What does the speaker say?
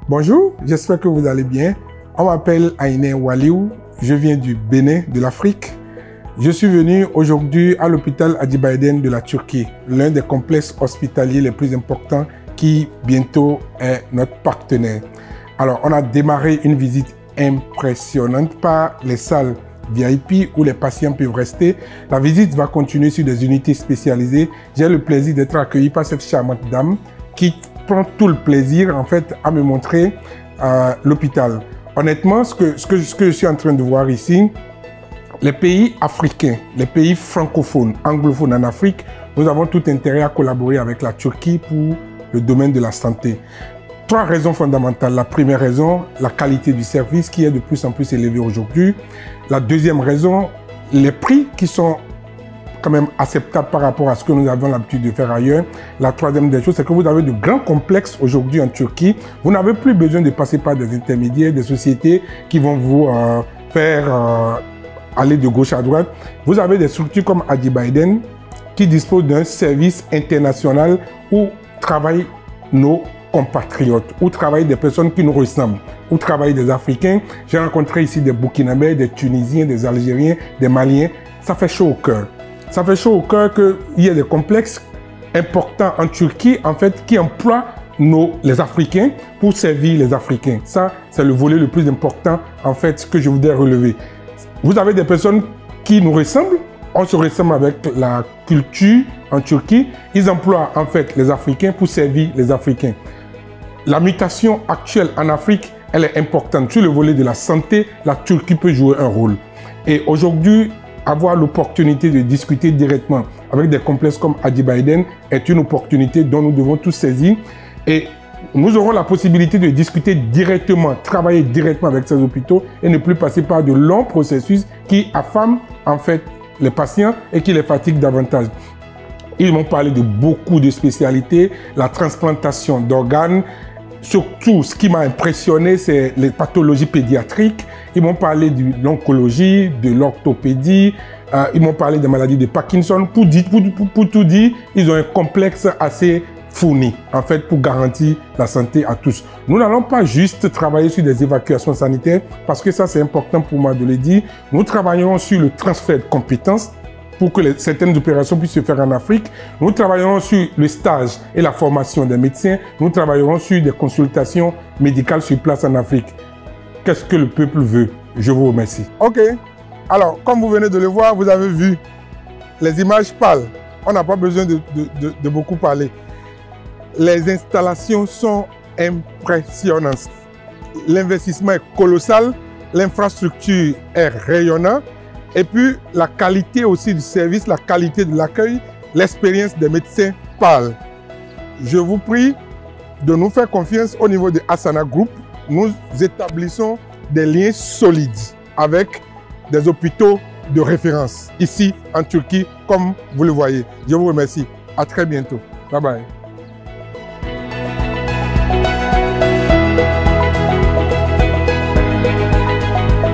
Bonjour, j'espère que vous allez bien. On m'appelle Ainé Waliou, je viens du Bénin, de l'Afrique. Je suis venu aujourd'hui à l'hôpital Acıbadem de la Turquie, l'un des complexes hospitaliers les plus importants qui bientôt est notre partenaire. Alors, on a démarré une visite impressionnante par les salles VIP où les patients peuvent rester. La visite va continuer sur des unités spécialisées. J'ai le plaisir d'être accueilli par cette charmante dame qui prend tout le plaisir en fait à me montrer l'hôpital. Honnêtement, ce que je suis en train de voir ici, les pays africains, les pays francophones, anglophones en Afrique, nous avons tout intérêt à collaborer avec la Turquie pour le domaine de la santé. Trois raisons fondamentales. La première raison, la qualité du service qui est de plus en plus élevée aujourd'hui. La deuxième raison, les prix qui sont quand même acceptables par rapport à ce que nous avons l'habitude de faire ailleurs. La troisième des choses, c'est que vous avez de grands complexes aujourd'hui en Turquie. Vous n'avez plus besoin de passer par des intermédiaires, des sociétés qui vont vous faire aller de gauche à droite. Vous avez des structures comme Acıbadem qui disposent d'un service international où travaillent nos compatriotes, où travaillent des personnes qui nous ressemblent, où travaillent des Africains. J'ai rencontré ici des Burkinabés, des Tunisiens, des Algériens, des Maliens. Ça fait chaud au cœur. Ça fait chaud au cœur qu'il y ait des complexes importants en Turquie, en fait, qui emploient les Africains pour servir les Africains. Ça, c'est le volet le plus important, en fait, que je voudrais relever. Vous avez des personnes qui nous ressemblent. On se ressemble avec la culture en Turquie. Ils emploient, en fait, les Africains pour servir les Africains. La mutation actuelle en Afrique, elle est importante. Sur le volet de la santé, la Turquie peut jouer un rôle. Et aujourd'hui, avoir l'opportunité de discuter directement avec des complexes comme Acıbadem est une opportunité dont nous devons tous saisir. Et nous aurons la possibilité de discuter directement, travailler directement avec ces hôpitaux et ne plus passer par de longs processus qui affament en fait les patients et qui les fatiguent davantage. Ils m'ont parlé de beaucoup de spécialités, la transplantation d'organes. Surtout, ce qui m'a impressionné, c'est les pathologies pédiatriques. Ils m'ont parlé de l'oncologie, de l'orthopédie. Ils m'ont parlé des maladies de Parkinson. Pour tout dire, ils ont un complexe assez fourni, en fait, pour garantir la santé à tous. Nous n'allons pas juste travailler sur des évacuations sanitaires, parce que ça, c'est important pour moi de le dire. Nous travaillons sur le transfert de compétences pour que certaines opérations puissent se faire en Afrique. Nous travaillerons sur le stage et la formation des médecins. Nous travaillerons sur des consultations médicales sur place en Afrique. Qu'est-ce que le peuple veut? Je vous remercie. Ok. Alors, comme vous venez de le voir, vous avez vu, les images parlent. On n'a pas besoin de beaucoup parler. Les installations sont impressionnantes. L'investissement est colossal. L'infrastructure est rayonnante. Et puis, la qualité aussi du service, la qualité de l'accueil, l'expérience des médecins parle. Je vous prie de nous faire confiance au niveau de Asana Group. Nous établissons des liens solides avec des hôpitaux de référence ici en Turquie, comme vous le voyez. Je vous remercie. À très bientôt. Bye bye.